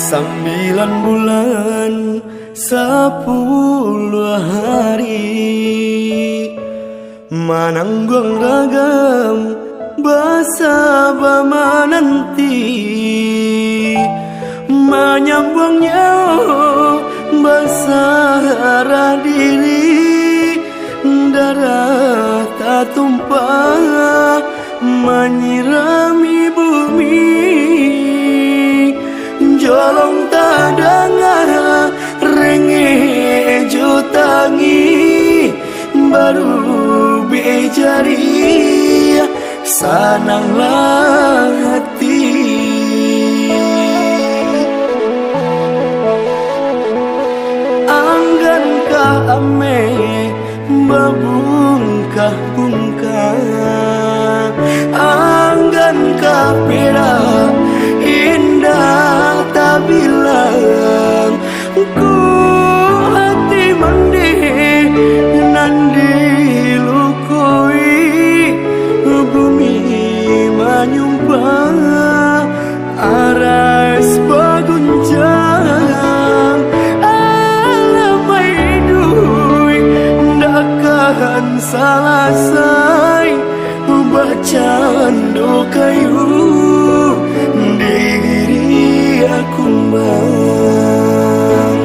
9 bulan 10 hari menanggung ragam bahasa bama nanti menyambungnya bahasa arah diri darah tak tumpah menyirami bumi jolong tak dengar rengeh jutangi baru bejari sananglah hati anggankah ame babungkah bungkah anggankah perak indah tak bilang ku hati mandi nandi lukui bumi menyumpah aras baguncang alamai dui ndakan salah say bacaan kayu diri aku bang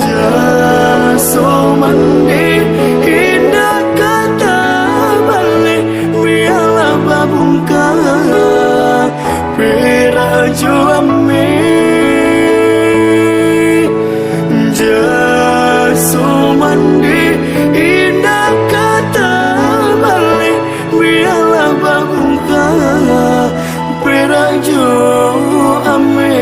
jaso mandi indah kata balik biarlah babungkah peraju ame jaso mandi indah kata balik biarlah babungkah peraju ame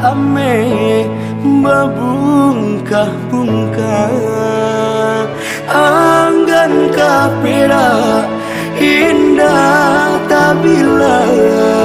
ame babungkah bungkah anggankah perak indah tak bilang